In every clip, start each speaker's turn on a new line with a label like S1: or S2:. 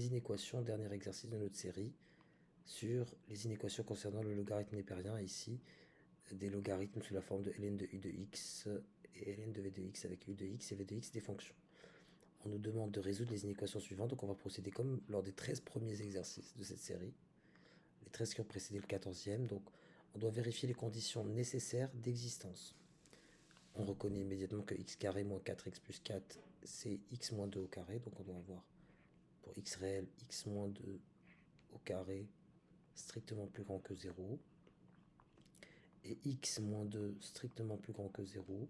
S1: les inéquations, dernier exercice de notre série, sur les inéquations concernant le logarithme népérien, ici, des logarithmes sous la forme de ln de u de x et ln de v de x avec u de x et v de x des fonctions. On nous demande de résoudre les inéquations suivantes, donc on va procéder comme lors des 13 premiers exercices de cette série, les 13 qui ont précédé le 14e, donc on doit vérifier les conditions nécessaires d'existence. On reconnaît immédiatement que x carré moins 4x plus 4, c'est x moins 2 au carré, donc on doit avoir pour x réel, x moins 2 au carré strictement plus grand que 0, et x moins 2 strictement plus grand que 0,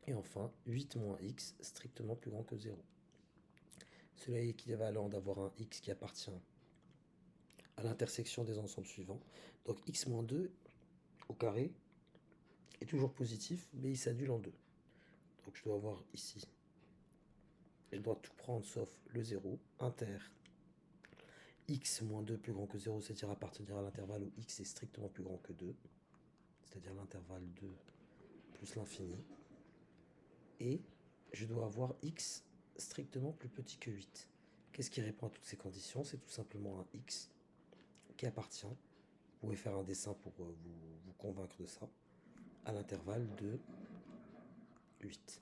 S1: et enfin 8 moins x strictement plus grand que 0. Cela est équivalent d'avoir un x qui appartient à l'intersection des ensembles suivants. Donc x moins 2 au carré est toujours positif, mais il s'annule en 2. Donc je dois avoir ici, je dois tout prendre sauf le 0, inter x moins 2 plus grand que 0, c'est-à-dire appartenir à l'intervalle où x est strictement plus grand que 2, c'est-à-dire l'intervalle 2 plus l'infini. Et je dois avoir x strictement plus petit que 8. Qu'est-ce qui répond à toutes ces conditions? C'est tout simplement un x qui appartient, vous pouvez faire un dessin pour vous convaincre de ça, à l'intervalle de 8.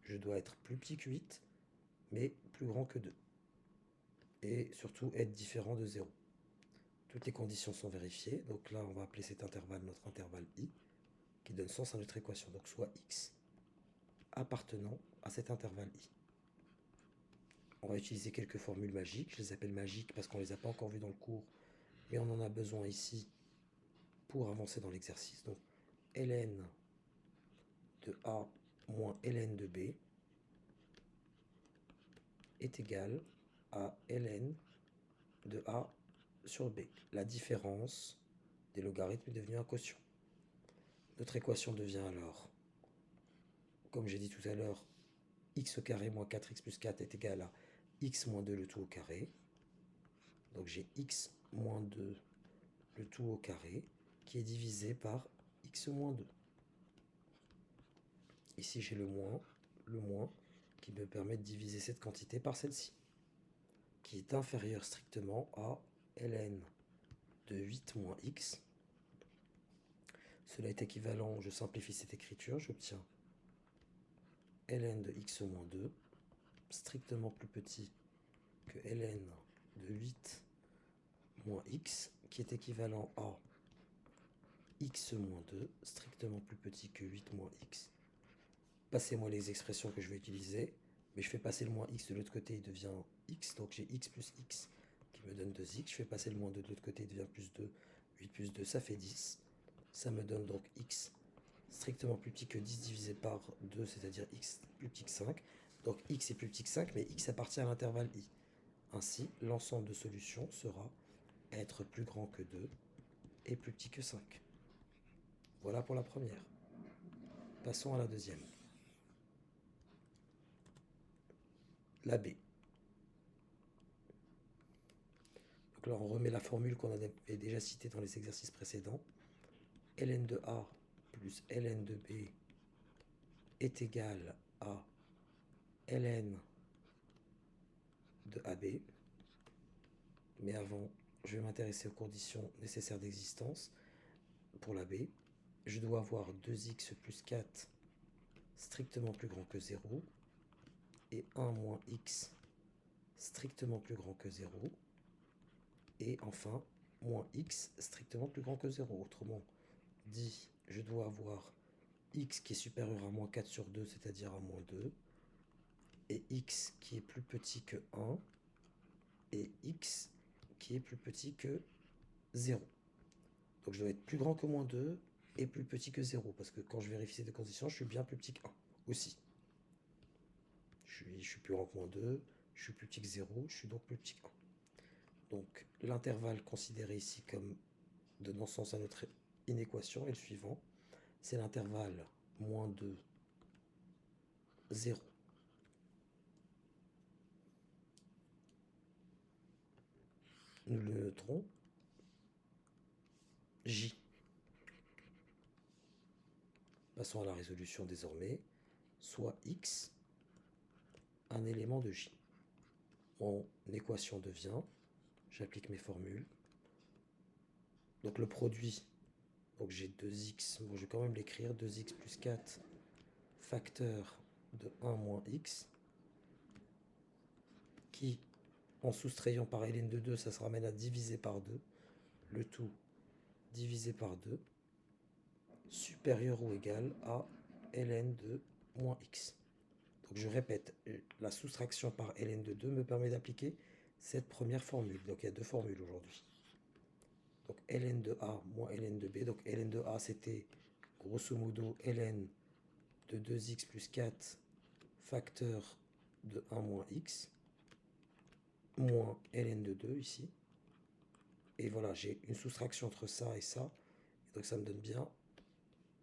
S1: Je dois être plus petit que 8, mais plus grand que 2. Et surtout être différent de 0. Toutes les conditions sont vérifiées, donc là on va appeler cet intervalle notre intervalle i, qui donne sens à notre équation, donc soit x appartenant à cet intervalle i. On va utiliser quelques formules magiques, je les appelle magiques parce qu'on ne les a pas encore vues dans le cours, mais on en a besoin ici pour avancer dans l'exercice. Donc ln de a moins ln de b est égal à ln de a sur b. La différence des logarithmes est devenue un quotient. Notre équation devient alors, comme j'ai dit tout à l'heure, x au carré moins 4x plus 4 est égal à x moins 2 le tout au carré. Donc j'ai x moins 2 le tout au carré qui est divisé par x moins 2. Ici j'ai le moins qui me permet de diviser cette quantité par celle-ci, qui est inférieure strictement à ln de 8 moins x. Cela est équivalent, je simplifie cette écriture, j'obtiens ln de x moins 2 strictement plus petit que ln de 8 moins x, qui est équivalent à x moins 2 strictement plus petit que 8 moins x. Passez-moi les expressions que je vais utiliser, mais je fais passer le moins x de l'autre côté, il devient x, donc j'ai x plus x qui me donne 2x. Je fais passer le moins 2 de l'autre côté, il devient plus 2, 8 plus 2, ça fait 10. Ça me donne donc x strictement plus petit que 10 divisé par 2, c'est-à-dire x plus petit que 5. Donc x est plus petit que 5, mais x appartient à l'intervalle i. Ainsi, l'ensemble de solutions sera être plus grand que 2 et plus petit que 5. Voilà pour la première. Passons à la deuxième. La b. Donc là, on remet la formule qu'on avait déjà citée dans les exercices précédents. ln de a plus ln de b est égal à ln de AB. Mais avant, je vais m'intéresser aux conditions nécessaires d'existence. Pour la B, je dois avoir 2x plus 4 strictement plus grand que 0 et 1 moins x strictement plus grand que 0 et enfin moins x strictement plus grand que 0. Autrement dit, je dois avoir x qui est supérieur à moins 4 sur 2, c'est-à-dire à moins 2, et x qui est plus petit que 1, et x qui est plus petit que 0. Donc je dois être plus grand que moins 2 et plus petit que 0, parce que quand je vérifie ces deux conditions, je suis bien plus petit que 1 aussi. Je suis plus grand que moins 2, je suis plus petit que 0, je suis donc plus petit que 1. Donc l'intervalle considéré ici comme donnant sens à notre inéquation est le suivant. C'est l'intervalle moins 2, 0. Nous le noterons J. Passons à la résolution désormais. Soit x, un élément de J. mon équation devient, j'applique mes formules. Donc le produit, donc j'ai 2x, bon, je vais quand même l'écrire, 2x plus 4 facteur de 1 moins x, qui, en soustrayant par ln de 2, ça se ramène à diviser par 2, le tout divisé par 2, supérieur ou égal à ln de moins x. Donc je répète, la soustraction par ln de 2 me permet d'appliquer cette première formule. Donc il y a deux formules aujourd'hui. Donc ln de a moins ln de b. Donc ln de a, c'était grosso modo ln de 2x plus 4 facteur de 1 moins x, moins ln de 2 ici. Et voilà, j'ai une soustraction entre ça et ça. Et donc ça me donne bien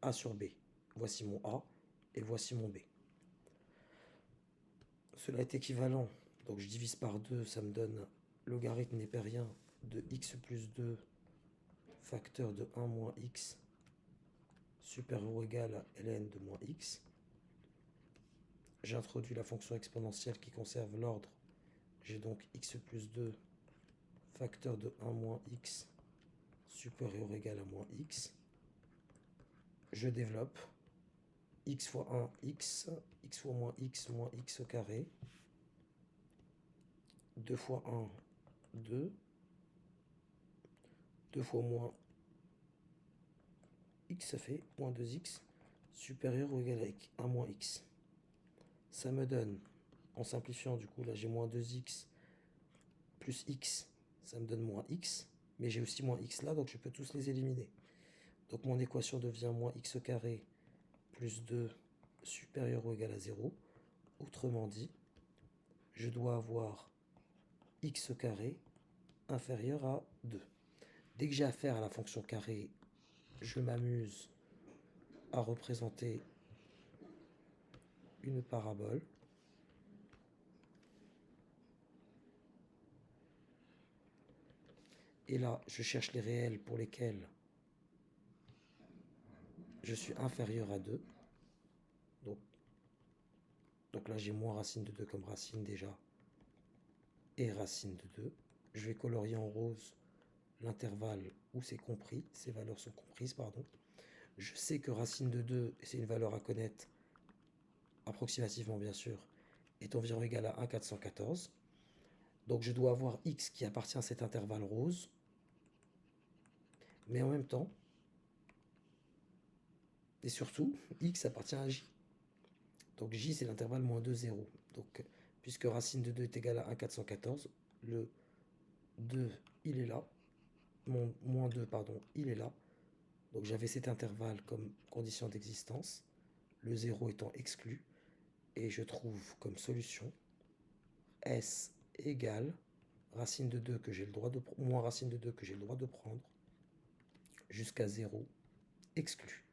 S1: a sur b. Voici mon a et voici mon b. Cela est équivalent. Donc je divise par 2, ça me donne logarithme népérien de x plus 2 facteur de 1 moins x supérieur ou égal à ln de moins x. J'introduis la fonction exponentielle qui conserve l'ordre. J'ai donc x plus 2 facteur de 1 moins x supérieur ou égal à moins x. Je développe x fois 1, x fois moins x au carré. 2 fois 1, 2. 2 fois moins x, ça fait moins 2x supérieur ou égal à 1 moins x. Ça me donne, en simplifiant du coup, là j'ai moins 2x plus x, ça me donne moins x, mais j'ai aussi moins x là, donc je peux tous les éliminer. Donc mon équation devient moins x au carré plus 2 supérieur ou égal à 0. Autrement dit, je dois avoir x au carré inférieur à 2. Dès que j'ai affaire à la fonction carré, je m'amuse à représenter une parabole. Et là, je cherche les réels pour lesquels je suis inférieur à 2. Donc là, j'ai moins racine de 2 comme racine déjà. Et racine de 2. Je vais colorier en rose l'intervalle où c'est compris. Ces valeurs sont comprises, pardon. Je sais que racine de 2, et c'est une valeur à connaître, approximativement bien sûr, est environ égal à 1,414. Donc je dois avoir x qui appartient à cet intervalle rose. Mais en même temps, et surtout, x appartient à j. Donc j, c'est l'intervalle moins 2, 0. Donc, puisque racine de 2 est égale à 1,414, le 2, il est là. Mon moins 2, pardon, il est là. Donc j'avais cet intervalle comme condition d'existence, le 0 étant exclu. Et je trouve comme solution s égale racine de 2 que j'ai le droit de moins racine de 2 que j'ai le droit de prendre jusqu'à 0 exclu.